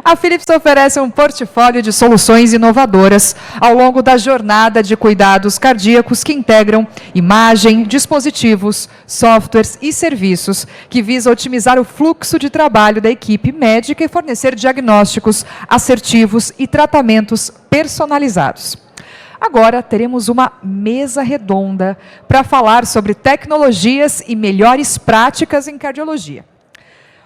A Philips oferece um portfólio de soluções inovadoras ao longo da jornada de cuidados cardíacos que integram imagem, dispositivos, softwares e serviços que visa otimizar o fluxo de trabalho da equipe médica e fornecer diagnósticos assertivos e tratamentos personalizados. Agora teremos uma mesa redonda para falar sobre tecnologias e melhores práticas em cardiologia.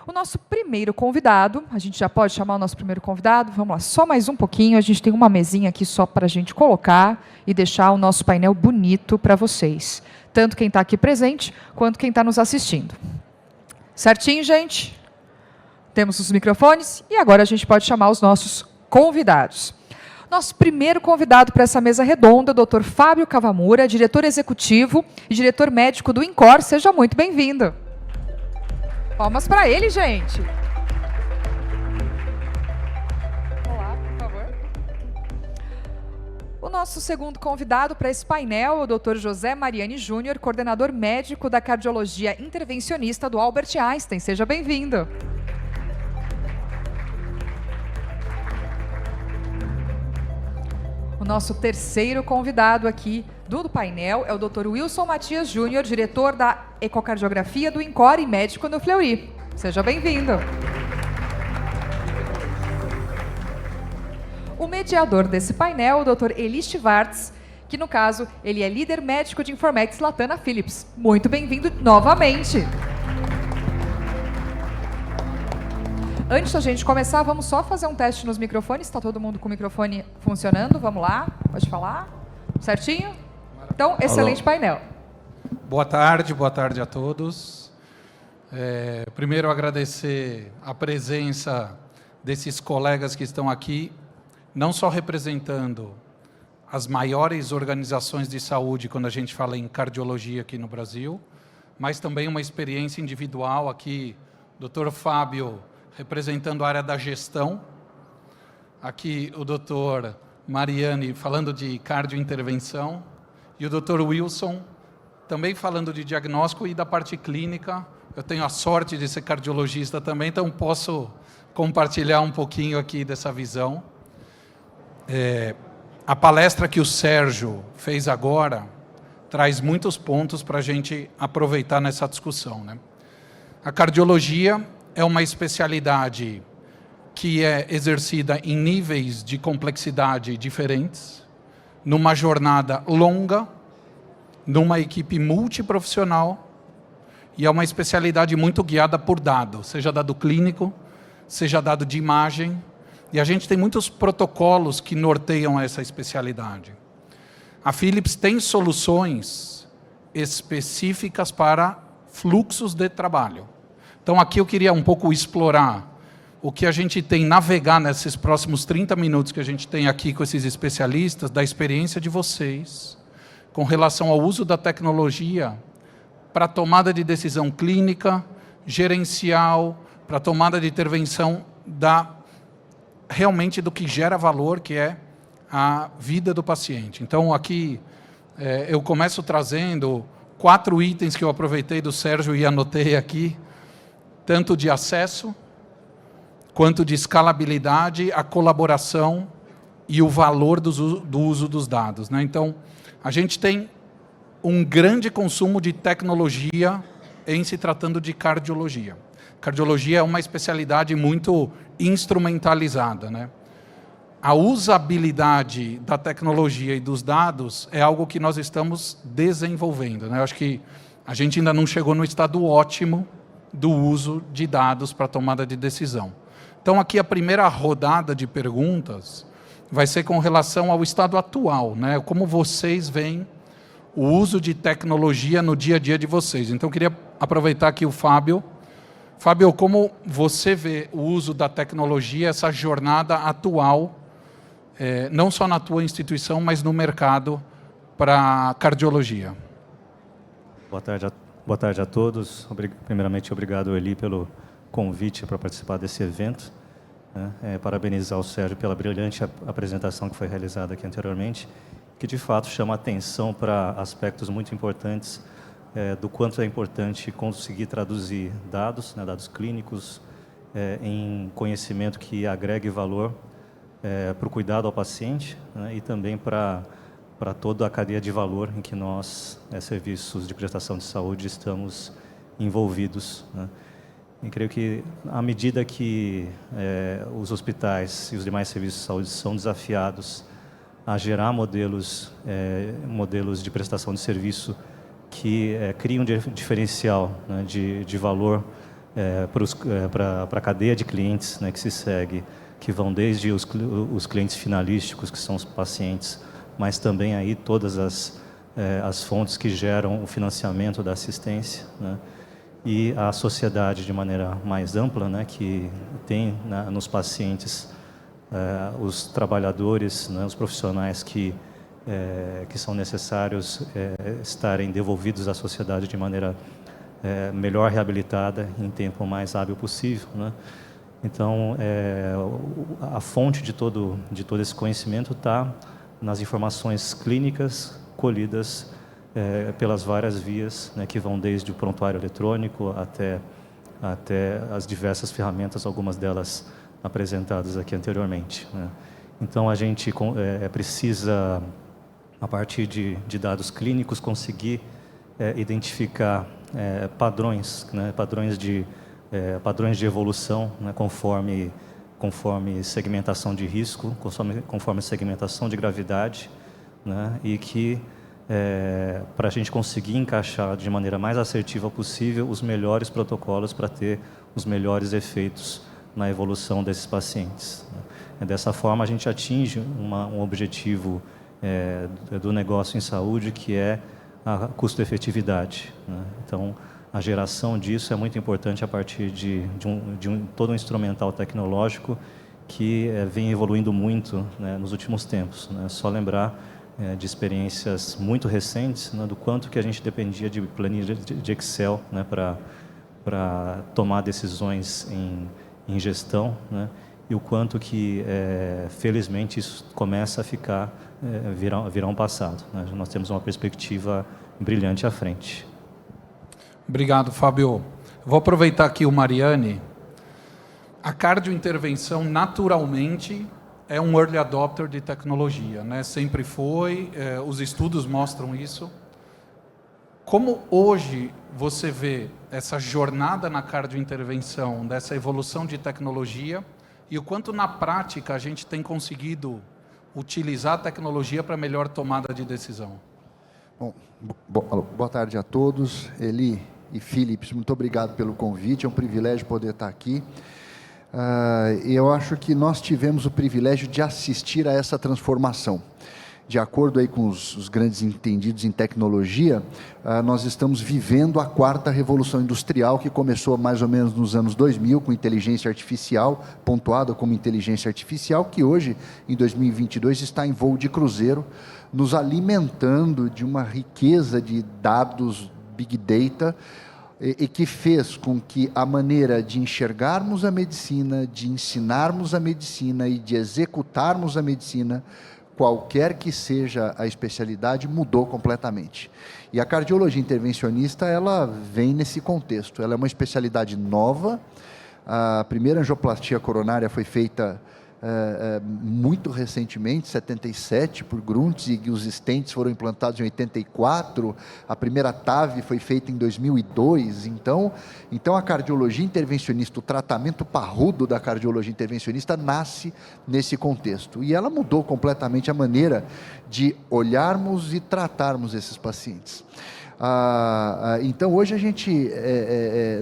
O nosso primeiro convidado, a gente já pode chamar o nosso primeiro convidado? Vamos lá, só mais um pouquinho, a gente tem uma mesinha aqui só para a gente colocar e deixar o nosso painel bonito para vocês. Tanto quem está aqui presente, quanto quem está nos assistindo. Certinho, gente? Temos os microfones e agora a gente pode chamar os nossos convidados. Nosso primeiro convidado para essa mesa redonda, o Dr. Fábio Kawamura, diretor executivo e diretor médico do INCOR. Seja muito bem-vindo. Palmas para ele, gente. Olá, por favor. O nosso segundo convidado para esse painel é o Dr. José Mariani Júnior, coordenador médico da cardiologia intervencionista do Albert Einstein. Seja bem-vindo. O nosso terceiro convidado aqui do painel é o Dr. Wilson Matias Júnior, diretor da ecocardiografia do INCOR e médico no Fleury. Seja bem-vindo. O mediador desse painel é o Dr. Eli Stivarts, que no caso, ele é líder médico de Informatics Latam na Philips. Muito bem-vindo novamente. Antes da gente começar, vamos só fazer um teste nos microfones. Está todo mundo com o microfone funcionando? Vamos lá, pode falar? Certinho? Então, excelente Alô. painel. Boa tarde a todos. Primeiro, agradecer a presença desses colegas que estão aqui, não só representando as maiores organizações de saúde quando a gente fala em cardiologia aqui no Brasil, mas também uma experiência individual aqui, Dr. Fábio, representando a área da gestão, aqui o Dr. Mariani falando de cardiointervenção, e o Dr. Wilson também falando de diagnóstico e da parte clínica. Eu tenho a sorte de ser cardiologista também, então posso compartilhar um pouquinho aqui dessa visão. A palestra que o Sérgio fez agora traz muitos pontos para a gente aproveitar nessa discussão, né? A cardiologia é uma especialidade que é exercida em níveis de complexidade diferentes, numa jornada longa, numa equipe multiprofissional, e é uma especialidade muito guiada por dado, seja dado clínico, seja dado de imagem, e a gente tem muitos protocolos que norteiam essa especialidade. A Philips tem soluções específicas para fluxos de trabalho. Então, aqui eu queria um pouco explorar o que a gente tem, navegar nesses próximos 30 minutos que a gente tem aqui com esses especialistas, da experiência de vocês, com relação ao uso da tecnologia para tomada de decisão clínica, gerencial, para tomada de intervenção realmente do que gera valor, que é a vida do paciente. Então, aqui eu começo trazendo 4 itens que eu aproveitei do Sérgio e anotei aqui, tanto de acesso, quanto de escalabilidade, a colaboração e o valor do uso dos dados, né? Então, a gente tem um grande consumo de tecnologia em se tratando de cardiologia. Cardiologia é uma especialidade muito instrumentalizada, né? A usabilidade da tecnologia e dos dados é algo que nós estamos desenvolvendo, né? Eu acho que a gente ainda não chegou no estado ótimo do uso de dados para tomada de decisão. Então, aqui a primeira rodada de perguntas vai ser com relação ao estado atual, né? Como vocês veem o uso de tecnologia no dia a dia de vocês. Então, eu queria aproveitar aqui o Fábio. Fábio, como você vê o uso da tecnologia, essa jornada atual, não só na tua instituição, mas no mercado para cardiologia? Boa tarde a todos. Primeiramente, obrigado, Eli, pelo convite para participar desse evento. Parabenizar o Sérgio pela brilhante apresentação que foi realizada aqui anteriormente, que de fato chama atenção para aspectos muito importantes do quanto é importante conseguir traduzir dados, dados clínicos, em conhecimento que agregue valor para o cuidado ao paciente, né, e também para toda a cadeia de valor em que nós, serviços de prestação de saúde, estamos envolvidos, né. E creio que, à medida que os hospitais e os demais serviços de saúde são desafiados a gerar modelos de prestação de serviço que criam um diferencial, né, de valor para a cadeia de clientes, né, que se segue, que vão desde os clientes finalísticos, que são os pacientes, mas também aí todas as fontes que geram o financiamento da assistência, né, e a sociedade de maneira mais ampla, né, que tem nos pacientes os trabalhadores, né, os profissionais que são necessários estarem devolvidos à sociedade de maneira melhor reabilitada em tempo mais hábil possível, né? Então, a fonte de todo esse conhecimento está nas informações clínicas colhidas pelas várias vias, né, que vão desde o prontuário eletrônico até as diversas ferramentas, algumas delas apresentadas aqui anteriormente, né? Então, a gente precisa, a partir de dados clínicos, conseguir identificar padrões, né, padrões de evolução, né, conforme segmentação de risco, conforme segmentação de gravidade, né, e que para a gente conseguir encaixar de maneira mais assertiva possível os melhores protocolos para ter os melhores efeitos na evolução desses pacientes, né. Dessa forma, a gente atinge um objetivo do negócio em saúde, que é a custo-efetividade, né. Então, a geração disso é muito importante a partir de todo um instrumental tecnológico que vem evoluindo muito, né, nos últimos tempos, né. Só lembrar de experiências muito recentes, né, do quanto que a gente dependia de planilha de Excel, né, para tomar decisões em gestão, né, e o quanto que, felizmente, isso começa a virar um passado, né. Nós temos uma perspectiva brilhante à frente. Obrigado, Fábio. Vou aproveitar aqui o Mariane. A cardiointervenção, naturalmente, é um early adopter de tecnologia, né? Sempre foi, os estudos mostram isso. Como hoje você vê essa jornada na cardiointervenção, dessa evolução de tecnologia, e o quanto na prática a gente tem conseguido utilizar a tecnologia para melhor tomada de decisão? Bom, boa tarde a todos. Eli e Philips, muito obrigado pelo convite, é um privilégio poder estar aqui. Eu acho que nós tivemos o privilégio de assistir a essa transformação. De acordo aí com os grandes entendidos em tecnologia, nós estamos vivendo a quarta revolução industrial, que começou mais ou menos nos anos 2000, com inteligência artificial, pontuada como inteligência artificial, que hoje, em 2022, está em voo de cruzeiro, nos alimentando de uma riqueza de dados, Big Data, e que fez com que a maneira de enxergarmos a medicina, de ensinarmos a medicina e de executarmos a medicina, qualquer que seja a especialidade, mudou completamente. E a cardiologia intervencionista, ela vem nesse contexto. Ela é uma especialidade nova. A primeira angioplastia coronária foi feita muito recentemente, 77, por Grunts, e os stents foram implantados em 84, a primeira TAV foi feita em 2002, então a cardiologia intervencionista, o tratamento parrudo da cardiologia intervencionista nasce nesse contexto, e ela mudou completamente a maneira de olharmos e tratarmos esses pacientes. Então, hoje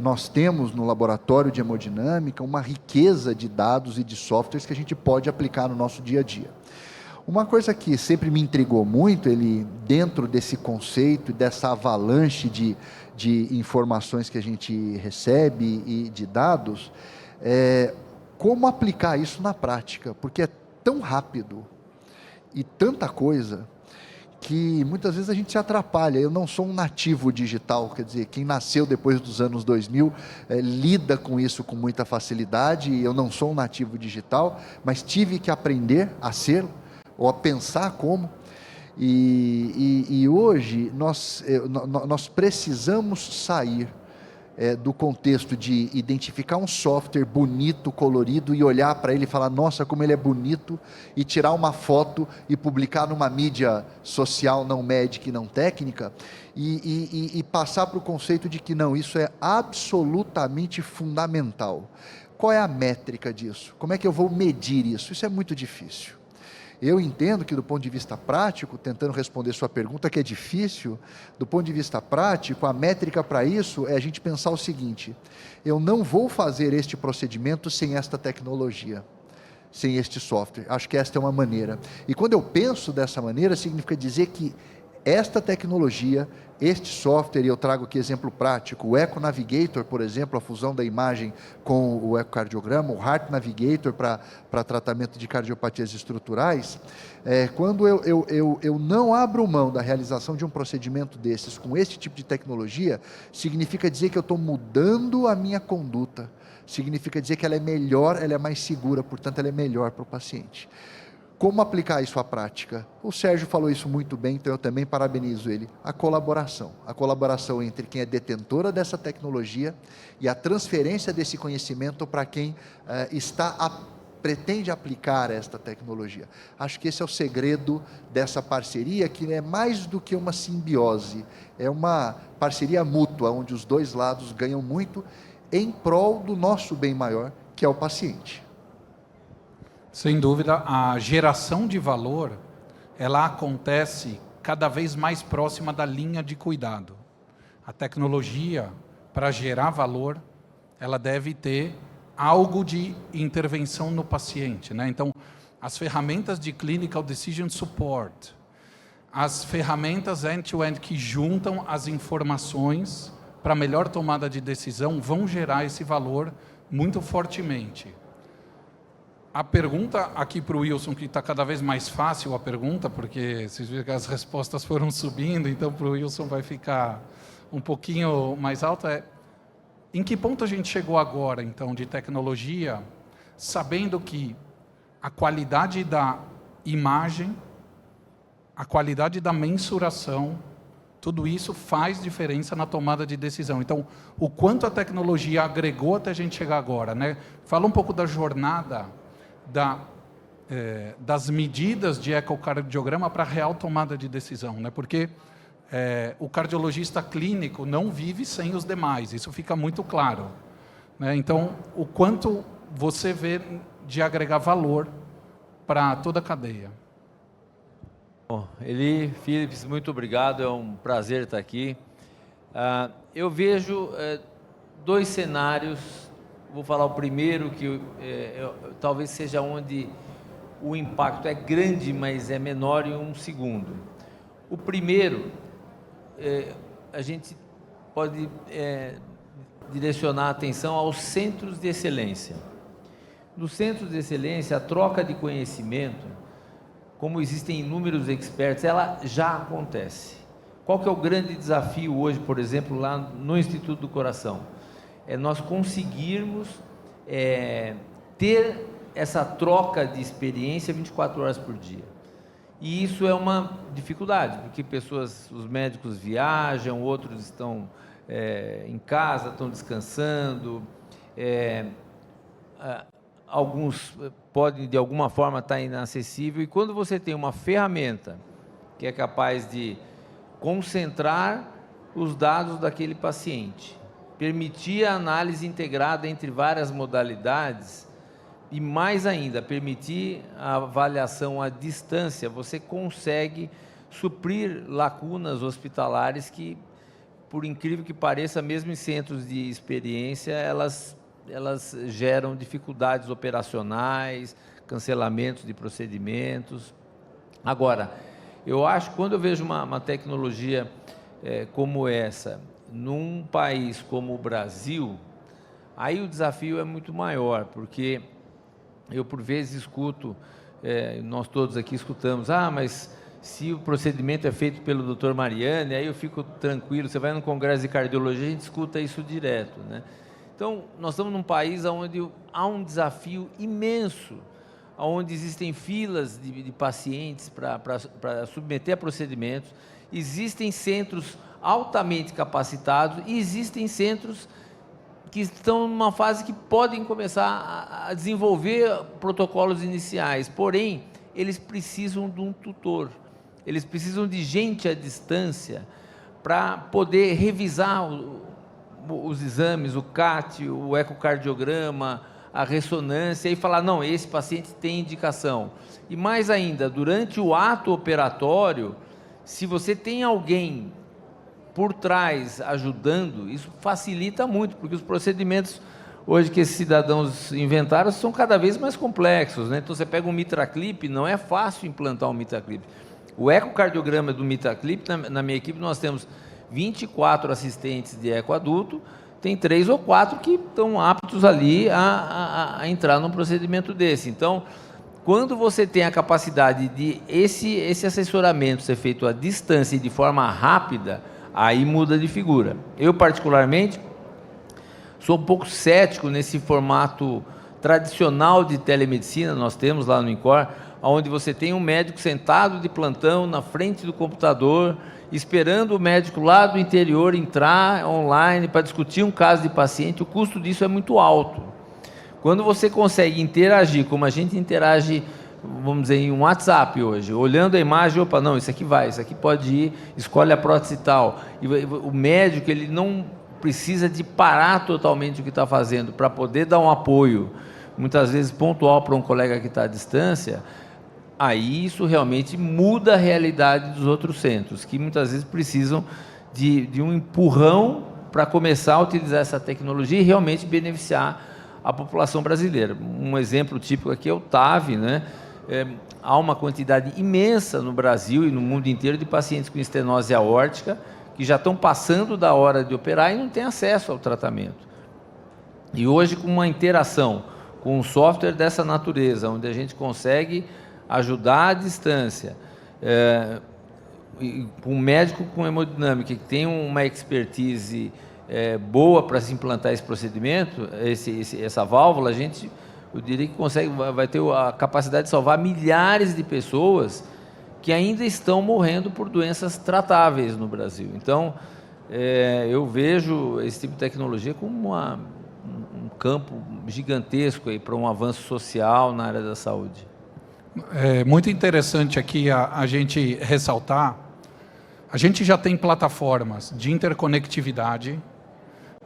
nós temos no laboratório de hemodinâmica uma riqueza de dados e de softwares que a gente pode aplicar no nosso dia a dia. Uma coisa que sempre me intrigou muito, dentro desse conceito, dessa avalanche de informações que a gente recebe e de dados, é como aplicar isso na prática, porque é tão rápido e tanta coisa, que muitas vezes a gente se atrapalha. Eu não sou um nativo digital, quer dizer, quem nasceu depois dos anos 2000 lida com isso com muita facilidade. Eu não sou um nativo digital, mas tive que aprender a ser, ou a pensar como. E hoje nós precisamos sair do contexto de identificar um software bonito, colorido, e olhar para ele e falar, nossa, como ele é bonito, e tirar uma foto e publicar numa mídia social não médica e não técnica, e passar para o conceito de que não, isso é absolutamente fundamental. Qual é a métrica disso? Como é que eu vou medir isso? Isso é muito difícil. Eu entendo que, do ponto de vista prático, tentando responder sua pergunta, que é difícil, do ponto de vista prático, a métrica para isso é a gente pensar o seguinte: eu não vou fazer este procedimento sem esta tecnologia, sem este software. Acho que esta é uma maneira. E quando eu penso dessa maneira, significa dizer que esta tecnologia, este software, e eu trago aqui exemplo prático, o Echo Navigator, por exemplo, a fusão da imagem com o ecocardiograma, o Heart Navigator para tratamento de cardiopatias estruturais, quando eu não abro mão da realização de um procedimento desses com este tipo de tecnologia, significa dizer que eu estou mudando a minha conduta, significa dizer que ela é melhor, ela é mais segura, portanto ela é melhor para o paciente. Como aplicar isso à prática? O Sérgio falou isso muito bem, então eu também parabenizo ele. A colaboração entre quem é detentora dessa tecnologia e a transferência desse conhecimento para quem pretende aplicar esta tecnologia. Acho que esse é o segredo dessa parceria, que é mais do que uma simbiose, é uma parceria mútua, onde os dois lados ganham muito em prol do nosso bem maior, que é o paciente. Sem dúvida, a geração de valor, ela acontece cada vez mais próxima da linha de cuidado. A tecnologia, para gerar valor, ela deve ter algo de intervenção no paciente, né? Então, as ferramentas de Clinical Decision Support, as ferramentas end-to-end que juntam as informações para melhor tomada de decisão, vão gerar esse valor muito fortemente. A pergunta aqui para o Wilson, que está cada vez mais fácil a pergunta, porque vocês viram que as respostas foram subindo, então para o Wilson vai ficar um pouquinho mais alto, em que ponto a gente chegou agora, então, de tecnologia, sabendo que a qualidade da imagem, a qualidade da mensuração, tudo isso faz diferença na tomada de decisão. Então, o quanto a tecnologia agregou até a gente chegar agora, né? Fala um pouco da jornada das medidas de ecocardiograma para a real tomada de decisão, né? Porque o cardiologista clínico não vive sem os demais, isso fica muito claro, né? Então, o quanto você vê de agregar valor para toda a cadeia. Bom, Eli, Philips, muito obrigado, é um prazer estar aqui. Eu vejo dois cenários. Vou falar o primeiro, que talvez seja onde o impacto é grande, mas é menor em um segundo. O primeiro, a gente pode direcionar a atenção aos centros de excelência. Nos centros de excelência, a troca de conhecimento, como existem inúmeros experts, ela já acontece. Qual que é o grande desafio hoje, por exemplo, lá no Instituto do Coração? É nós conseguirmos ter essa troca de experiência 24 horas por dia. E isso é uma dificuldade, porque os médicos viajam, outros estão em casa, estão descansando, alguns podem de alguma forma estar inacessível, e quando você tem uma ferramenta que é capaz de concentrar os dados daquele paciente, permitir a análise integrada entre várias modalidades e, mais ainda, permitir a avaliação à distância, você consegue suprir lacunas hospitalares que, por incrível que pareça, mesmo em centros de experiência, elas geram dificuldades operacionais, cancelamentos de procedimentos. Agora, eu acho que quando eu vejo uma tecnologia como essa, num país como o Brasil, aí o desafio é muito maior, porque eu por vezes escuto, nós todos aqui escutamos, mas se o procedimento é feito pelo Dr. Mariane, aí eu fico tranquilo. Você vai no congresso de cardiologia, a gente escuta isso direto, né? Então, nós estamos num país onde há um desafio imenso, onde existem filas de pacientes para submeter a procedimentos, existem centros altamente capacitados e existem centros que estão numa fase que podem começar a desenvolver protocolos iniciais, porém, eles precisam de um tutor, eles precisam de gente à distância para poder revisar os exames, o CAT, o ecocardiograma, a ressonância, e falar, não, esse paciente tem indicação. E mais ainda, durante o ato operatório, se você tem alguém por trás ajudando, isso facilita muito, porque os procedimentos hoje que esses cidadãos inventaram são cada vez mais complexos, né? Então você pega um MitraClip, não é fácil implantar um MitraClip. O ecocardiograma do MitraClip, na minha equipe nós temos 24 assistentes de eco adulto, tem 3 ou 4 que estão aptos ali a entrar num procedimento desse. Então, quando você tem a capacidade de esse assessoramento ser feito à distância e de forma rápida, aí muda de figura. Eu, particularmente, sou um pouco cético nesse formato tradicional de telemedicina, nós temos lá no INCOR, onde você tem um médico sentado de plantão na frente do computador, esperando o médico lá do interior entrar online para discutir um caso de paciente. O custo disso é muito alto. Quando você consegue interagir, como a gente interage, vamos dizer, em um WhatsApp hoje, olhando a imagem, opa, não, isso aqui vai, isso aqui pode ir, escolhe a prótese e tal. E o médico, ele não precisa de parar totalmente o que está fazendo para poder dar um apoio, muitas vezes pontual para um colega que está à distância. Aí isso realmente muda a realidade dos outros centros, que muitas vezes precisam de um empurrão para começar a utilizar essa tecnologia e realmente beneficiar a população brasileira. Um exemplo típico aqui é o TAV, né? Há uma quantidade imensa no Brasil e no mundo inteiro de pacientes com estenose aórtica que já estão passando da hora de operar e não têm acesso ao tratamento. E hoje, com uma interação com um software dessa natureza, onde a gente consegue ajudar à distância, um médico com hemodinâmica que tem uma expertise boa para se implantar esse procedimento, essa válvula, eu diria que vai ter a capacidade de salvar milhares de pessoas que ainda estão morrendo por doenças tratáveis no Brasil. Então, eu vejo esse tipo de tecnologia como um campo gigantesco para um avanço social na área da saúde. É muito interessante aqui a gente ressaltar, a gente já tem plataformas de interconectividade,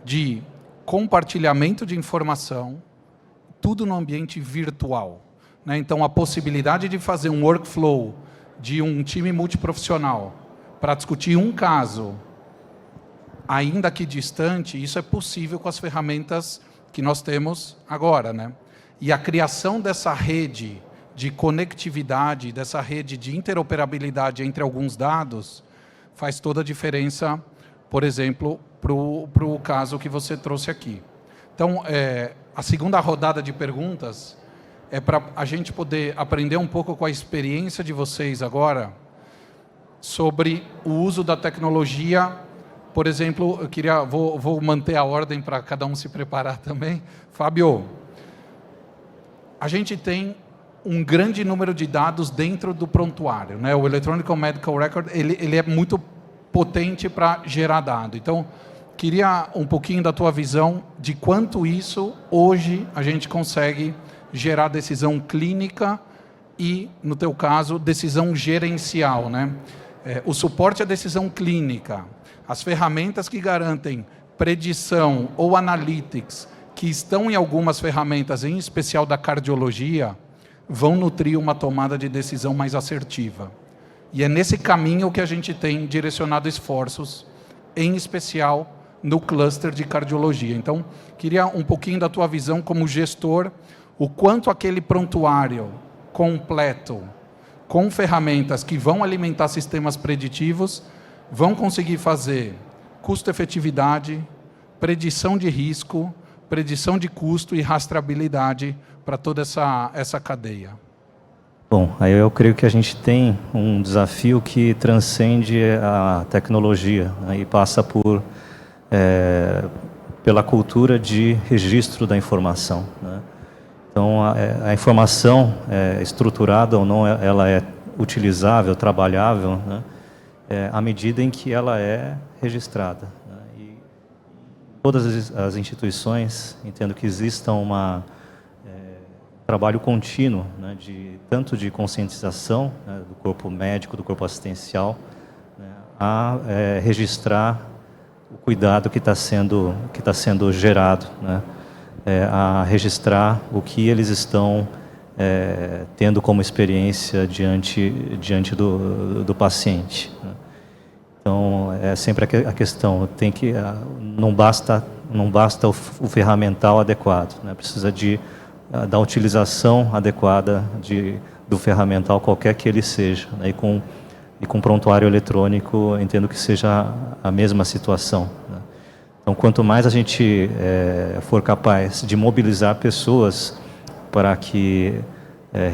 de compartilhamento de informação, tudo no ambiente virtual, né? Então, a possibilidade de fazer um workflow de um time multiprofissional para discutir um caso, ainda que distante, isso é possível com as ferramentas que nós temos agora, né? E a criação dessa rede de conectividade, dessa rede de interoperabilidade entre alguns dados, faz toda a diferença, por exemplo, para o caso que você trouxe aqui. Então, a segunda rodada de perguntas é para a gente poder aprender um pouco com a experiência de vocês agora sobre o uso da tecnologia. Por exemplo, vou manter a ordem para cada um se preparar também. Fábio, a gente tem um grande número de dados dentro do prontuário, né? O Electronic Medical Record, ele é muito potente para gerar dado. Então, queria um pouquinho da tua visão de quanto isso, hoje, a gente consegue gerar decisão clínica e, no teu caso, decisão gerencial, né? O suporte à decisão clínica, as ferramentas que garantem predição ou analytics, que estão em algumas ferramentas, em especial da cardiologia, vão nutrir uma tomada de decisão mais assertiva. E é nesse caminho que a gente tem direcionado esforços, em especial no cluster de cardiologia. Então, queria um pouquinho da tua visão como gestor, o quanto aquele prontuário completo, com ferramentas que vão alimentar sistemas preditivos, vão conseguir fazer custo-efetividade, predição de risco, predição de custo e rastreabilidade para toda essa cadeia. Bom, aí eu creio que a gente tem um desafio que transcende a tecnologia, né, e passa pela cultura de registro da informação, né? Então, a informação estruturada ou não, ela é utilizável, trabalhável, né, à medida em que ela é registrada, né? todas as instituições, entendo que exista trabalho contínuo, né, tanto de conscientização, né, do corpo médico, do corpo assistencial, né, a registrar o cuidado que está sendo gerado, né, a registrar o que eles estão tendo como experiência diante do paciente, né. Então, é sempre a questão, não basta o ferramental adequado, né, precisa da utilização adequada do ferramental, qualquer que ele seja, né, e com prontuário eletrônico, entendo que seja a mesma situação, né. Então, quanto mais a gente for capaz de mobilizar pessoas para que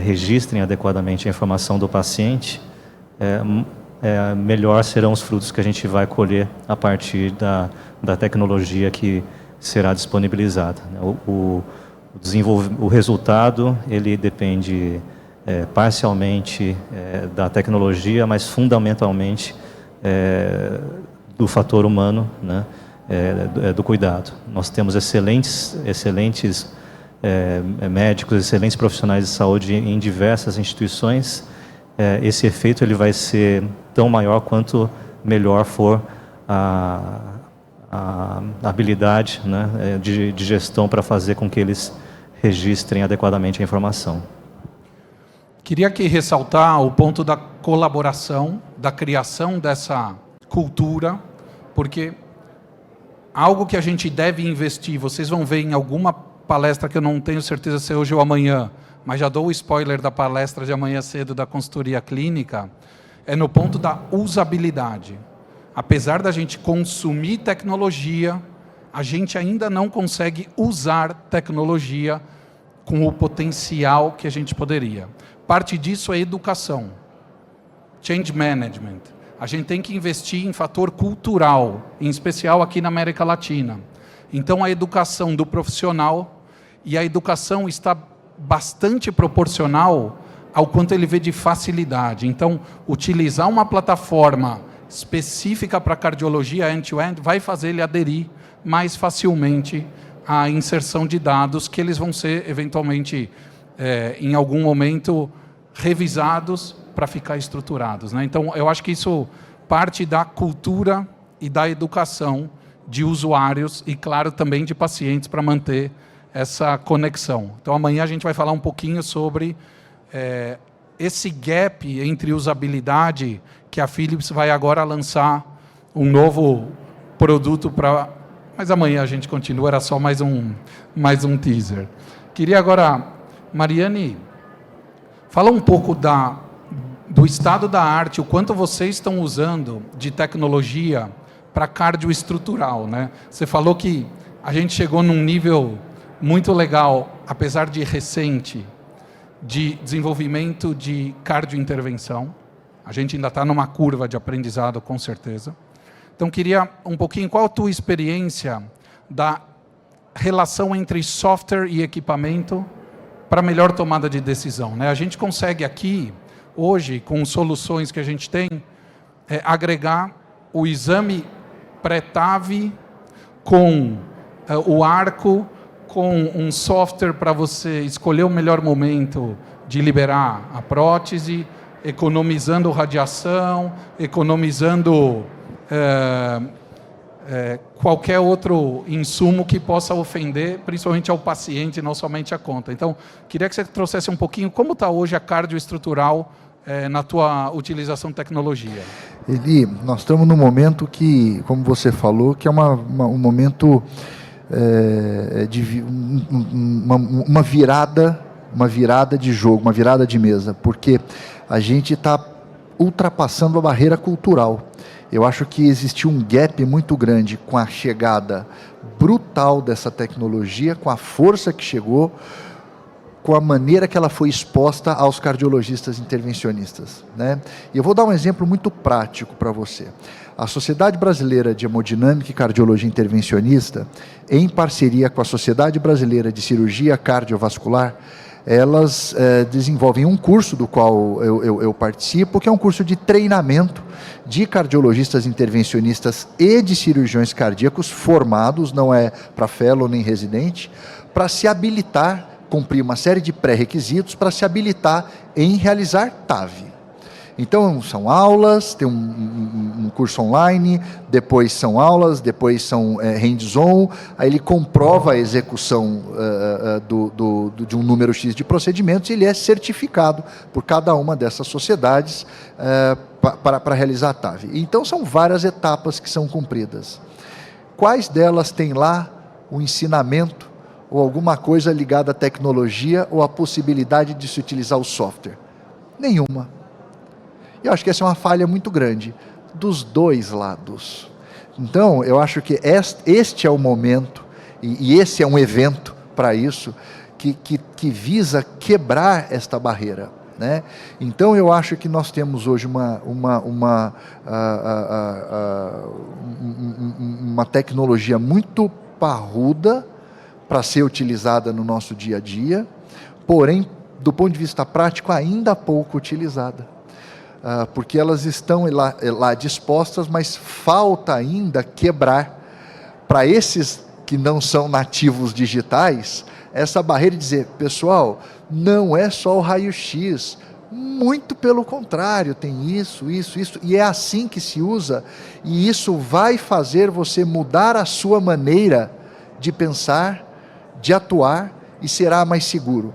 registrem adequadamente a informação do paciente, melhor serão os frutos que a gente vai colher a partir da tecnologia que será disponibilizada, né. O resultado, ele depende parcialmente da tecnologia, mas fundamentalmente do fator humano, né, do cuidado. Nós temos excelentes médicos, excelentes profissionais de saúde em diversas instituições. Esse efeito ele vai ser tão maior quanto melhor for a habilidade, né, de gestão para fazer com que eles registrem adequadamente a informação. Queria aqui ressaltar o ponto da colaboração, da criação dessa cultura, porque algo que a gente deve investir, vocês vão ver em alguma palestra que eu não tenho certeza se é hoje ou amanhã, mas já dou o spoiler da palestra de amanhã cedo da consultoria clínica, é no ponto da usabilidade. Apesar da gente consumir tecnologia, a gente ainda não consegue usar tecnologia com o potencial que a gente poderia. Parte disso é educação, change management. A gente tem que investir em fator cultural, em especial aqui na América Latina. Então, a educação do profissional, e a educação está bastante proporcional ao quanto ele vê de facilidade. Então, utilizar uma plataforma específica para cardiologia end-to-end vai fazer ele aderir mais facilmente à inserção de dados que eles vão ser, eventualmente, em algum momento, revisados para ficar estruturados, né? Então, eu acho que isso parte da cultura e da educação de usuários e, claro, também de pacientes para manter essa conexão. Então, amanhã a gente vai falar um pouquinho sobre esse gap entre usabilidade, que a Philips vai agora lançar um novo produto para... Mas amanhã a gente continua, era só mais um teaser. Queria agora, Mariane, falar um pouco do estado da arte, o quanto vocês estão usando de tecnologia para cardioestrutural, né? Você falou que a gente chegou num nível muito legal, apesar de recente, de desenvolvimento de cardiointervenção. A gente ainda está numa curva de aprendizado, com certeza. Então, queria um pouquinho, qual a tua experiência da relação entre software e equipamento para melhor tomada de decisão, né? A gente consegue aqui, hoje, com soluções que a gente tem, agregar o exame pré-TAVI com o arco, com um software para você escolher o melhor momento de liberar a prótese, economizando radiação, economizando qualquer outro insumo que possa ofender, principalmente ao paciente, não somente a conta. Então, queria que você trouxesse um pouquinho como está hoje a cardioestrutural na tua utilização de tecnologia. Eli, nós estamos num momento que, como você falou, que é um momento de uma virada de jogo, uma virada de mesa, porque a gente está ultrapassando a barreira cultural. Eu acho que existiu um gap muito grande com a chegada brutal dessa tecnologia, com a força que chegou, com a maneira que ela foi exposta aos cardiologistas intervencionistas, né? E eu vou dar um exemplo muito prático para você. A Sociedade Brasileira de Hemodinâmica e Cardiologia Intervencionista, em parceria com a Sociedade Brasileira de Cirurgia Cardiovascular, elas desenvolvem um curso do qual eu participo, que é um curso de treinamento de cardiologistas intervencionistas e de cirurgiões cardíacos formados, não é para fellow nem residente, para se habilitar, cumprir uma série de pré-requisitos para se habilitar em realizar TAV. Então, são aulas, tem um curso online, depois são aulas, depois são hands-on, aí ele comprova a execução de um número X de procedimentos e ele é certificado por cada uma dessas sociedades para realizar a TAV. Então, são várias etapas que são cumpridas. Quais delas tem lá o ensinamento ou alguma coisa ligada à tecnologia ou à possibilidade de se utilizar o software? Nenhuma. Eu acho que essa é uma falha muito grande, dos dois lados. Então, eu acho que este é o momento, e esse é um evento para isso, que visa quebrar esta barreira, né? Então, eu acho que nós temos hoje uma tecnologia muito parruda para ser utilizada no nosso dia a dia, porém, do ponto de vista prático, ainda pouco utilizada. Porque elas estão lá dispostas, mas falta ainda quebrar, para esses que não são nativos digitais, essa barreira de dizer, pessoal, não é só o raio-x, muito pelo contrário, tem isso, e é assim que se usa, e isso vai fazer você mudar a sua maneira de pensar, de atuar, e será mais seguro.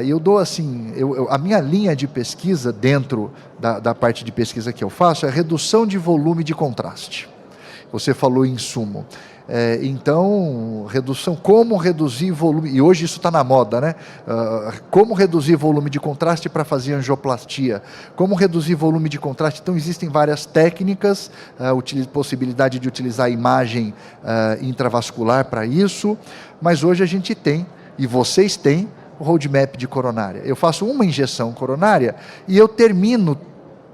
Eu dou assim, a minha linha de pesquisa dentro da parte de pesquisa que eu faço é redução de volume de contraste. Você falou em insumo. Então, como reduzir volume, e hoje isso está na moda, né? Como reduzir volume de contraste para fazer angioplastia, como reduzir volume de contraste. Então, existem várias técnicas, possibilidade de utilizar imagem intravascular para isso, mas hoje a gente tem, e vocês têm, o roadmap de coronária. Eu faço uma injeção coronária e eu termino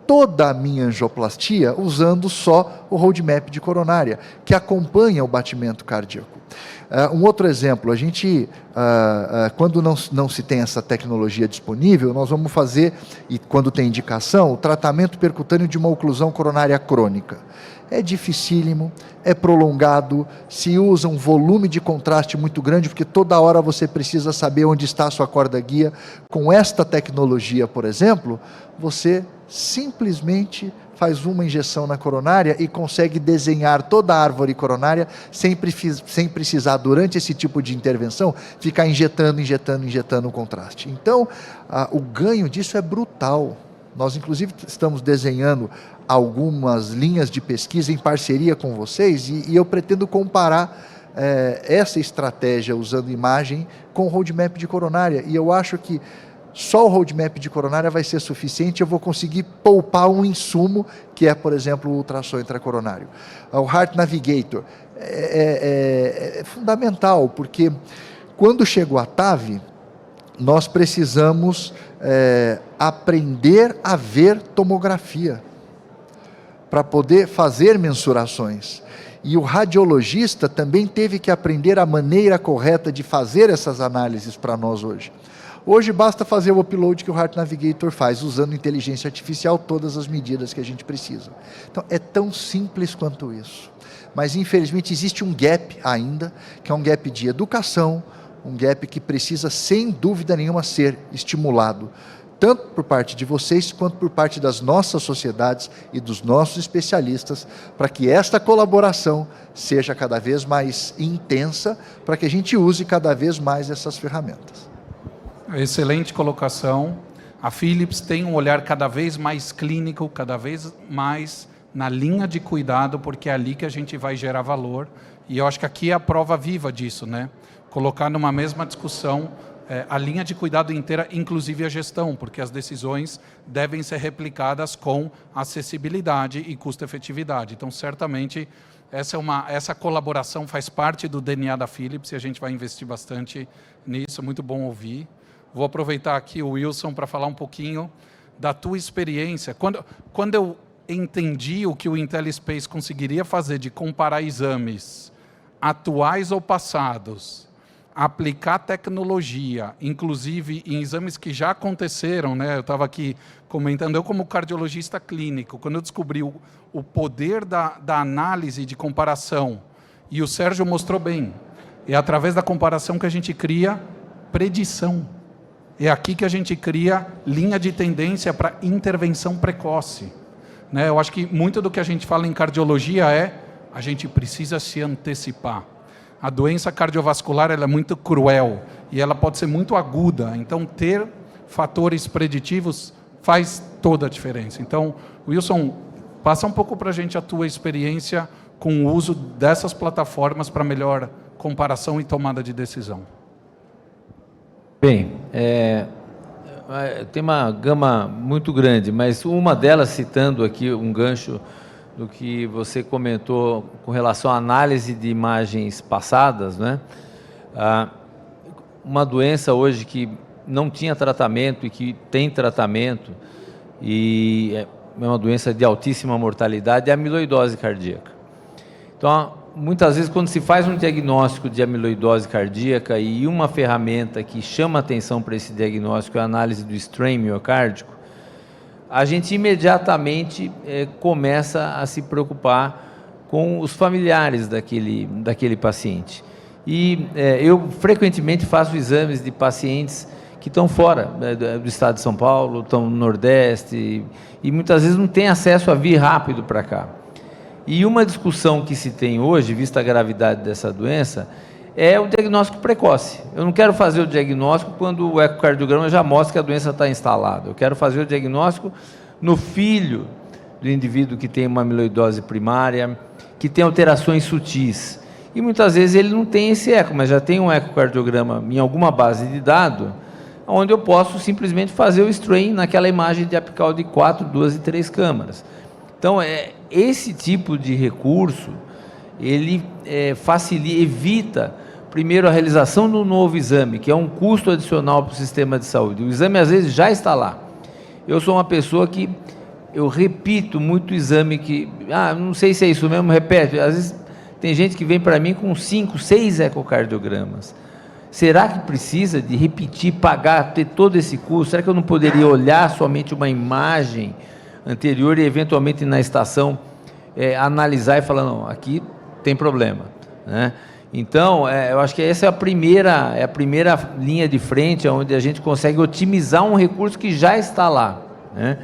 toda a minha angioplastia usando só o roadmap de coronária, que acompanha o batimento cardíaco. Um outro exemplo, a gente, quando não se tem essa tecnologia disponível, nós vamos fazer, e quando tem indicação, o tratamento percutâneo de uma oclusão coronária crônica. É dificílimo, é prolongado, se usa um volume de contraste muito grande, porque toda hora você precisa saber onde está a sua corda guia. Com esta tecnologia, por exemplo, você simplesmente faz uma injeção na coronária e consegue desenhar toda a árvore coronária sem precisar, durante esse tipo de intervenção, ficar injetando o contraste. Então, o ganho disso é brutal. Nós, inclusive, estamos desenhando algumas linhas de pesquisa em parceria com vocês e eu pretendo comparar essa estratégia usando imagem com o roadmap de coronária. E eu acho que só o roadmap de coronária vai ser suficiente, eu vou conseguir poupar um insumo, que é, por exemplo, o ultrassom intracoronário. O Heart Navigator é fundamental, porque quando chegou a TAV, nós precisamos aprender a ver tomografia para poder fazer mensurações. E o radiologista também teve que aprender a maneira correta de fazer essas análises para nós hoje. Hoje basta fazer o upload que o Heart Navigator faz, usando inteligência artificial, todas as medidas que a gente precisa. Então, é tão simples quanto isso. Mas, infelizmente, existe um gap ainda, que é um gap de educação, um gap que precisa, sem dúvida nenhuma, ser estimulado, tanto por parte de vocês, quanto por parte das nossas sociedades e dos nossos especialistas, para que esta colaboração seja cada vez mais intensa, para que a gente use cada vez mais essas ferramentas. Excelente colocação. A Philips tem um olhar cada vez mais clínico, cada vez mais na linha de cuidado, porque é ali que a gente vai gerar valor. E eu acho que aqui é a prova viva disso, né? Colocar numa mesma discussão a linha de cuidado inteira, inclusive a gestão, porque as decisões devem ser replicadas com acessibilidade e custo-efetividade. Então, certamente, essa colaboração faz parte do DNA da Philips e a gente vai investir bastante nisso. Muito bom ouvir. Vou aproveitar aqui o Wilson para falar um pouquinho da tua experiência. Quando eu entendi o que o IntelliSpace conseguiria fazer de comparar exames atuais ou passados aplicar tecnologia, inclusive em exames que já aconteceram, né? Eu estava aqui comentando, eu como cardiologista clínico, quando eu descobri o poder da análise de comparação, e o Sérgio mostrou bem, é através da comparação que a gente cria predição. É aqui que a gente cria linha de tendência para intervenção precoce. Né? Eu acho que muito do que a gente fala em cardiologia a gente precisa se antecipar. A doença cardiovascular ela é muito cruel e ela pode ser muito aguda. Então, ter fatores preditivos faz toda a diferença. Então, Wilson, passa um pouco para a gente a tua experiência com o uso dessas plataformas para melhor comparação e tomada de decisão. Bem, tem uma gama muito grande, mas uma delas, citando aqui um gancho do que você comentou com relação à análise de imagens passadas, né? Uma doença hoje que não tinha tratamento e que tem tratamento, e é uma doença de altíssima mortalidade, é a amiloidose cardíaca. Então, muitas vezes, quando se faz um diagnóstico de amiloidose cardíaca e uma ferramenta que chama atenção para esse diagnóstico é a análise do strain miocárdico, a gente imediatamente começa a se preocupar com os familiares daquele paciente. E eu frequentemente faço exames de pacientes que estão fora do estado de São Paulo, estão no Nordeste, e muitas vezes não têm acesso a vir rápido para cá. E uma discussão que se tem hoje, vista a gravidade dessa doença, é o diagnóstico precoce. Eu não quero fazer o diagnóstico quando o ecocardiograma já mostra que a doença está instalada. Eu quero fazer o diagnóstico no filho do indivíduo que tem uma amiloidose primária, que tem alterações sutis. E muitas vezes ele não tem esse eco, mas já tem um ecocardiograma em alguma base de dados, onde eu posso simplesmente fazer o strain naquela imagem de apical de 4, 2 e 3 câmaras. Então, esse tipo de recurso, ele evita, primeiro, a realização do novo exame, que é um custo adicional para o sistema de saúde. O exame, às vezes, já está lá. Eu sou uma pessoa que, eu repito muito o exame que, não sei se é isso mesmo, repete. Às vezes, tem gente que vem para mim com 5, 6 ecocardiogramas. Será que precisa de repetir, pagar, ter todo esse custo? Será que eu não poderia olhar somente uma imagem anterior e, eventualmente, na estação, analisar e falar, não, aqui tem problema, né? Então, eu acho que essa é a primeira linha de frente, onde a gente consegue otimizar um recurso que já está lá, né?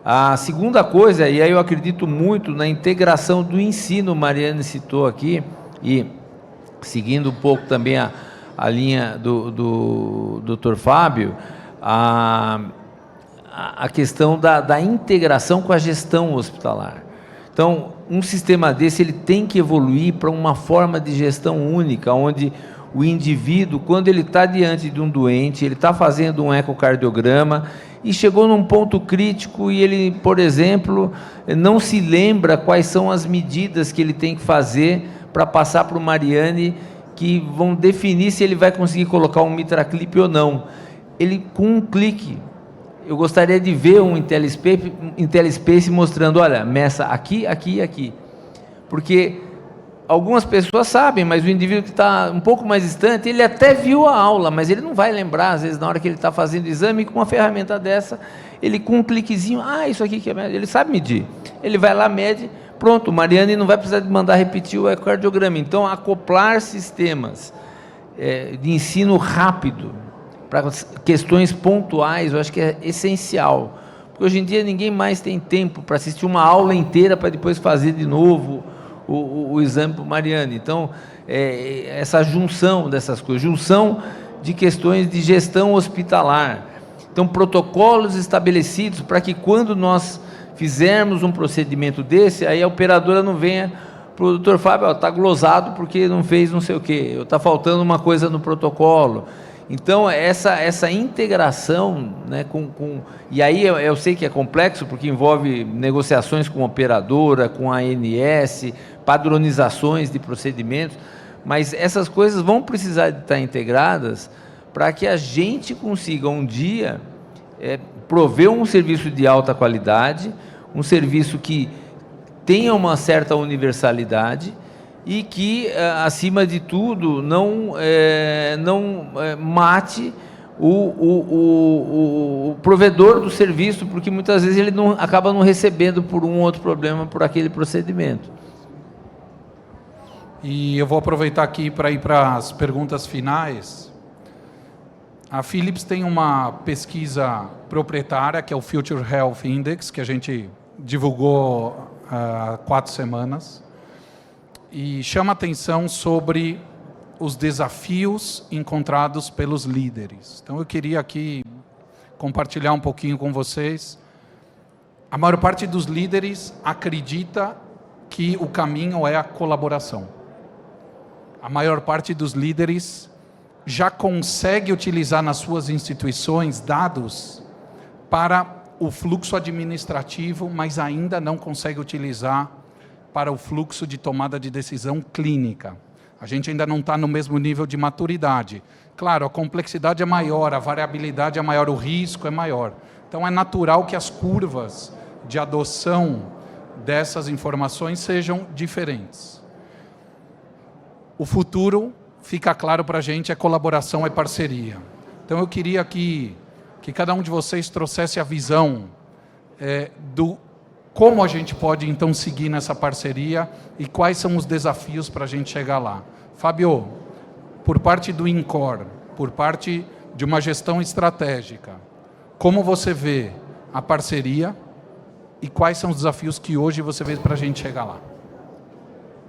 A segunda coisa, e aí eu acredito muito na integração do ensino, Mariane citou aqui, e seguindo um pouco também a linha do Dr. Fábio, a questão da integração com a gestão hospitalar. Então, um sistema desse ele tem que evoluir para uma forma de gestão única, onde o indivíduo, quando ele está diante de um doente, ele está fazendo um ecocardiograma e chegou num ponto crítico e ele, por exemplo, não se lembra quais são as medidas que ele tem que fazer para passar para o Mariane, que vão definir se ele vai conseguir colocar um mitraclip ou não. Ele, com um clique, eu gostaria de ver um IntelliSpace mostrando, olha, meça aqui, aqui e aqui. Porque algumas pessoas sabem, mas o indivíduo que está um pouco mais distante, ele até viu a aula, mas ele não vai lembrar, às vezes, na hora que ele está fazendo o exame, com uma ferramenta dessa, ele com um cliquezinho, isso aqui que é médio, ele sabe medir. Ele vai lá, mede, pronto, Mariane não vai precisar de mandar repetir o ecocardiograma. Então, acoplar sistemas de ensino rápido, para questões pontuais, eu acho que é essencial. Porque hoje em dia ninguém mais tem tempo para assistir uma aula inteira para depois fazer de novo o exame para o Mariane. Então, essa junção dessas coisas, junção de questões de gestão hospitalar. Então, protocolos estabelecidos para que quando nós fizermos um procedimento desse, aí a operadora não venha para o doutor Fábio, está glosado porque não fez não sei o quê, está faltando uma coisa no protocolo. Então, essa integração, né, e aí eu sei que é complexo, porque envolve negociações com a operadora, com a ANS, padronizações de procedimentos, mas essas coisas vão precisar de estar integradas para que a gente consiga um dia prover um serviço de alta qualidade, um serviço que tenha uma certa universalidade e que, acima de tudo, não mate o provedor do serviço, porque muitas vezes ele acaba não recebendo por um ou outro problema por aquele procedimento. E eu vou aproveitar aqui para ir para as perguntas finais. A Philips tem uma pesquisa proprietária, que é o Future Health Index, que a gente divulgou há 4 semanas, e chama atenção sobre os desafios encontrados pelos líderes. Então, eu queria aqui compartilhar um pouquinho com vocês. A maior parte dos líderes acredita que o caminho é a colaboração. A maior parte dos líderes já consegue utilizar nas suas instituições dados para o fluxo administrativo, mas ainda não consegue utilizar para o fluxo de tomada de decisão clínica. A gente ainda não está no mesmo nível de maturidade. Claro, a complexidade é maior, a variabilidade é maior, o risco é maior. Então, é natural que as curvas de adoção dessas informações sejam diferentes. O futuro, fica claro para a gente, é colaboração, é parceria. Então, eu queria que cada um de vocês trouxesse a visão do como a gente pode, então, seguir nessa parceria e quais são os desafios para a gente chegar lá. Fábio, por parte do INCOR, por parte de uma gestão estratégica, como você vê a parceria e quais são os desafios que hoje você vê para a gente chegar lá?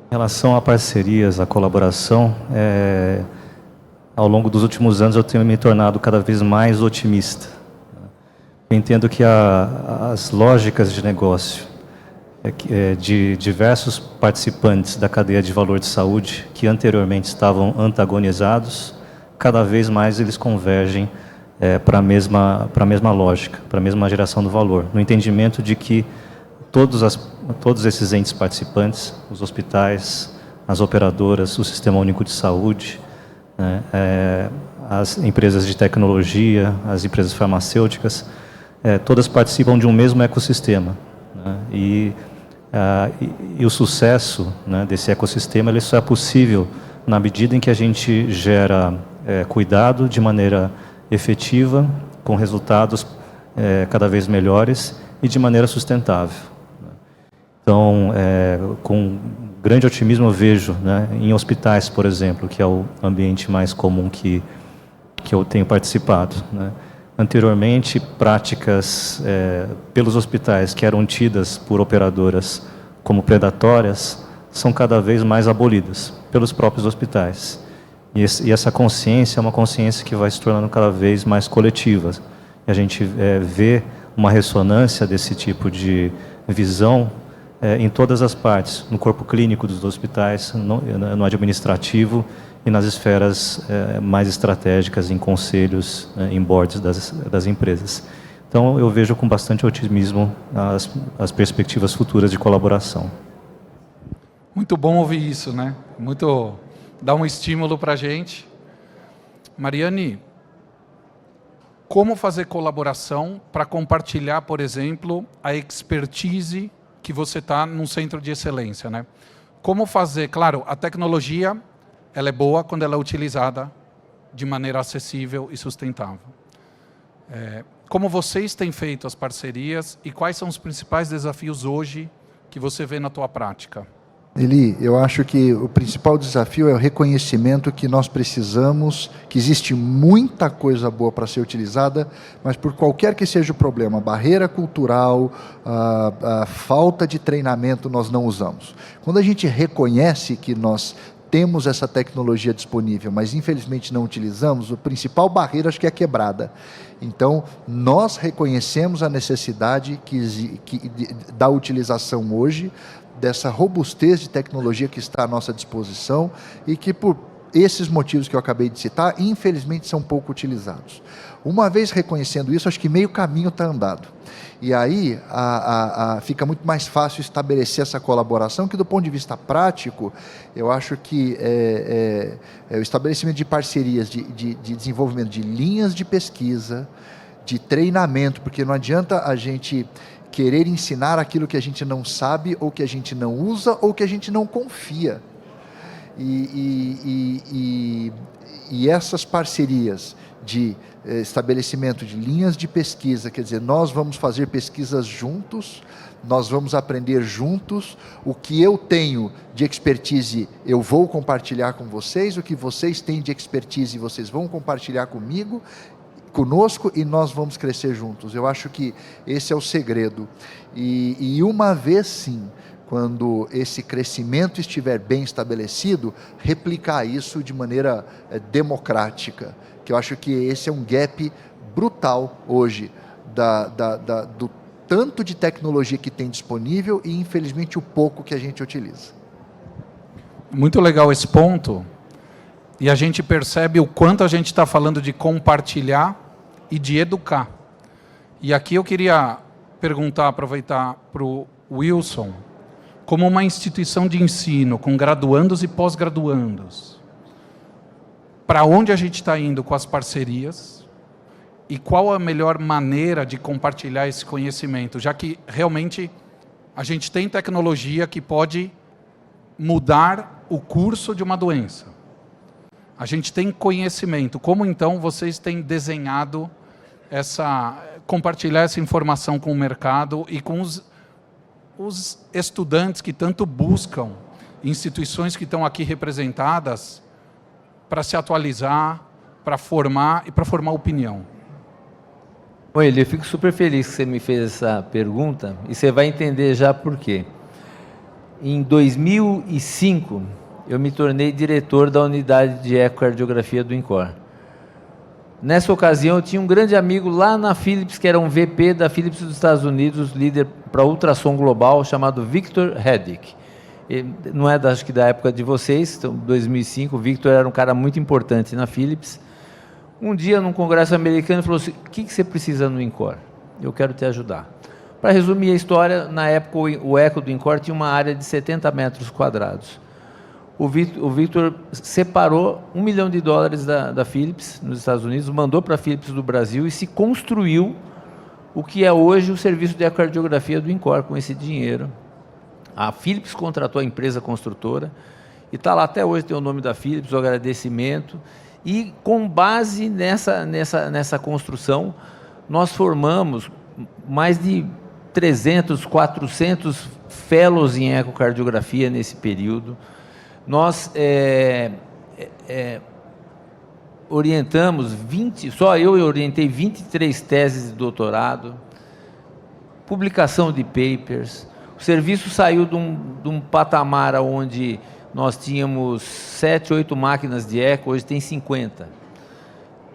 Em relação a parcerias, a colaboração, ao longo dos últimos anos eu tenho me tornado cada vez mais otimista. Eu entendo que as lógicas de negócio de diversos participantes da cadeia de valor de saúde, que anteriormente estavam antagonizados, cada vez mais eles convergem para a mesma lógica, para a mesma geração do valor, no entendimento de que todos esses entes participantes, os hospitais, as operadoras, o Sistema Único de Saúde, né, as empresas de tecnologia, as empresas farmacêuticas, todas participam de um mesmo ecossistema, né, e o sucesso, né, desse ecossistema ele só é possível na medida em que a gente gera cuidado de maneira efetiva, com resultados cada vez melhores e de maneira sustentável. Então, com grande otimismo eu vejo, né, em hospitais, por exemplo, que é o ambiente mais comum que eu tenho participado, né. Anteriormente, práticas pelos hospitais que eram tidas por operadoras como predatórias são cada vez mais abolidas pelos próprios hospitais. E essa consciência é uma consciência que vai se tornando cada vez mais coletiva. E a gente vê uma ressonância desse tipo de visão em todas as partes, no corpo clínico dos hospitais, no administrativo e nas esferas mais estratégicas, em conselhos, em boards das empresas. Então, eu vejo com bastante otimismo as perspectivas futuras de colaboração. Muito bom ouvir isso, né? Dá um estímulo para a gente. Mariane, como fazer colaboração para compartilhar, por exemplo, a expertise que você está num centro de excelência, né? Como fazer, claro, a tecnologia ela é boa quando ela é utilizada de maneira acessível e sustentável. Como vocês têm feito as parcerias e quais são os principais desafios hoje que você vê na tua prática? Eli, eu acho que o principal desafio é o reconhecimento que nós precisamos, que existe muita coisa boa para ser utilizada, mas por qualquer que seja o problema, a barreira cultural, a falta de treinamento, nós não usamos. Quando a gente reconhece que nós temos essa tecnologia disponível, mas infelizmente não utilizamos, a principal barreira acho que é a quebrada. Então, nós reconhecemos a necessidade da utilização hoje, dessa robustez de tecnologia que está à nossa disposição e que, por esses motivos que eu acabei de citar, infelizmente são pouco utilizados. Uma vez reconhecendo isso, acho que meio caminho está andado. E aí fica muito mais fácil estabelecer essa colaboração, que do ponto de vista prático, eu acho que o estabelecimento de parcerias de desenvolvimento de linhas de pesquisa, de treinamento, porque não adianta a gente querer ensinar aquilo que a gente não sabe, ou que a gente não usa, ou que a gente não confia. E essas parcerias de estabelecimento de linhas de pesquisa, quer dizer, nós vamos fazer pesquisas juntos, nós vamos aprender juntos, o que eu tenho de expertise eu vou compartilhar com vocês, o que vocês têm de expertise vocês vão compartilhar conosco, e nós vamos crescer juntos. Eu acho que esse é o segredo. E uma vez sim, quando esse crescimento estiver bem estabelecido, replicar isso de maneira democrática, que eu acho que esse é um gap brutal hoje, do tanto de tecnologia que tem disponível e, infelizmente, o pouco que a gente utiliza. Muito legal esse ponto, e a gente percebe o quanto a gente está falando de compartilhar e de educar. E aqui eu queria aproveitar para o Wilson, como uma instituição de ensino, com graduandos e pós-graduandos, para onde a gente está indo com as parcerias e qual a melhor maneira de compartilhar esse conhecimento, já que realmente a gente tem tecnologia que pode mudar o curso de uma doença. A gente tem conhecimento. Como então vocês têm desenhado compartilhar essa informação com o mercado e com os estudantes que tanto buscam, instituições que estão aqui representadas, para se atualizar, para formar e para formar opinião? Oi, Eli, eu fico super feliz que você me fez essa pergunta, e você vai entender já por quê. Em 2005, eu me tornei diretor da unidade de ecocardiografia do INCOR. Nessa ocasião, eu tinha um grande amigo lá na Philips, que era um VP da Philips dos Estados Unidos, líder para ultrassom global, chamado Victor Hedrick. Não é, acho que da época de vocês, então, 2005, o Victor era um cara muito importante na Philips. Um dia, num congresso americano, ele falou assim: o que você precisa no INCOR? Eu quero te ajudar. Para resumir a história, na época o eco do INCOR tinha uma área de 70 metros quadrados. O Victor separou $1 milhão da Philips, nos Estados Unidos, mandou para a Philips do Brasil e se construiu o que é hoje o serviço de ecocardiografia do INCOR com esse dinheiro. A Philips contratou a empresa construtora e está lá até hoje, tem o nome da Philips, o agradecimento. E com base nessa construção, nós formamos mais de 300, 400 fellows em ecocardiografia nesse período. Nós orientamos só eu orientei 23 teses de doutorado, publicação de papers. O serviço saiu de um patamar onde nós tínhamos 7, 8 máquinas de eco, hoje tem 50.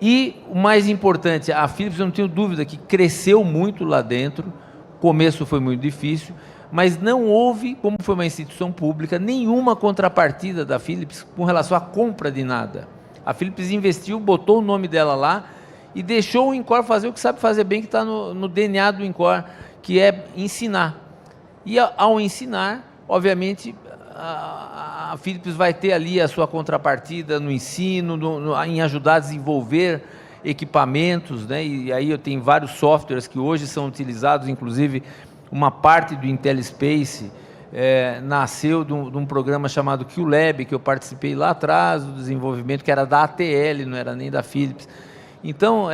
E o mais importante, a Philips, eu não tenho dúvida que cresceu muito lá dentro, o começo foi muito difícil, mas não houve, como foi uma instituição pública, nenhuma contrapartida da Philips com relação à compra de nada. A Philips investiu, botou o nome dela lá e deixou o INCOR fazer o que sabe fazer bem, que está no DNA do INCOR, que é ensinar. E ao ensinar, obviamente, a Philips vai ter ali a sua contrapartida no ensino, em ajudar a desenvolver equipamentos, né? E aí eu tenho vários softwares que hoje são utilizados, inclusive uma parte do IntelliSpace nasceu de um programa chamado QLab, que eu participei lá atrás do desenvolvimento, que era da ATL, não era nem da Philips. Então,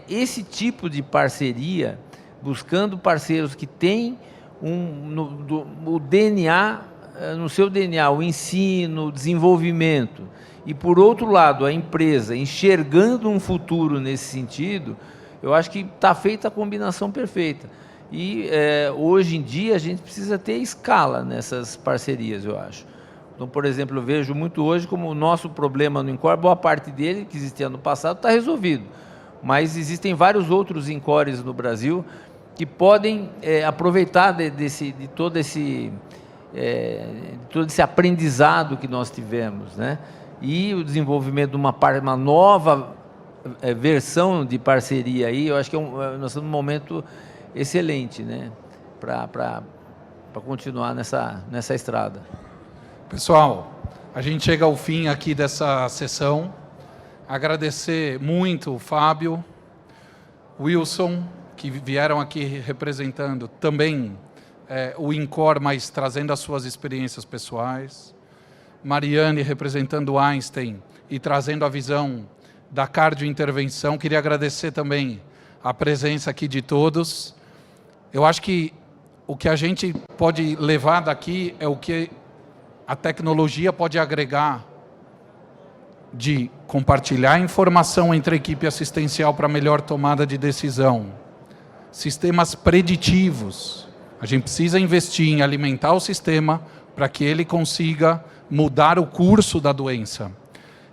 esse tipo de parceria, buscando parceiros que têm o DNA, no seu DNA, o ensino, o desenvolvimento, e por outro lado, a empresa enxergando um futuro nesse sentido, eu acho que está feita a combinação perfeita. E hoje em dia a gente precisa ter escala nessas parcerias, eu acho. Então, por exemplo, eu vejo muito hoje como o nosso problema no INCOR, boa parte dele, que existia no passado, está resolvido. Mas existem vários outros INCORs no Brasil que podem aproveitar de todo esse aprendizado que nós tivemos, né? E o desenvolvimento de uma nova versão de parceria aí, eu acho que nós estamos num momento excelente, né? Para continuar nessa estrada. Pessoal, a gente chega ao fim aqui dessa sessão. Agradecer muito o Fábio, Wilson, que vieram aqui representando também o INCOR, mas trazendo as suas experiências pessoais. Mariane representando Einstein e trazendo a visão da cardiointervenção. Queria agradecer também a presença aqui de todos. Eu acho que o que a gente pode levar daqui é o que a tecnologia pode agregar de compartilhar informação entre a equipe assistencial para melhor tomada de decisão. Sistemas preditivos. A gente precisa investir em alimentar o sistema para que ele consiga mudar o curso da doença.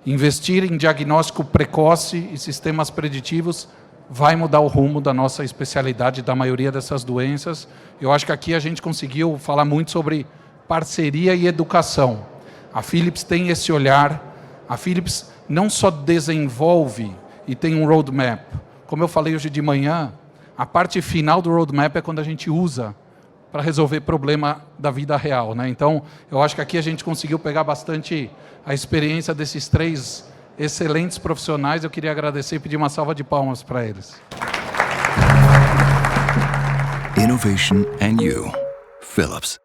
Investir em diagnóstico precoce e sistemas preditivos vai mudar o rumo da nossa especialidade, da maioria dessas doenças. Eu acho que aqui a gente conseguiu falar muito sobre parceria e educação. A Philips tem esse olhar. A Philips não só desenvolve e tem um roadmap. Como eu falei hoje de manhã, a parte final do roadmap é quando a gente usa para resolver problema da vida real, né? Então, eu acho que aqui a gente conseguiu pegar bastante a experiência desses 3 excelentes profissionais. Eu queria agradecer e pedir uma salva de palmas para eles. Innovation and you. Philips.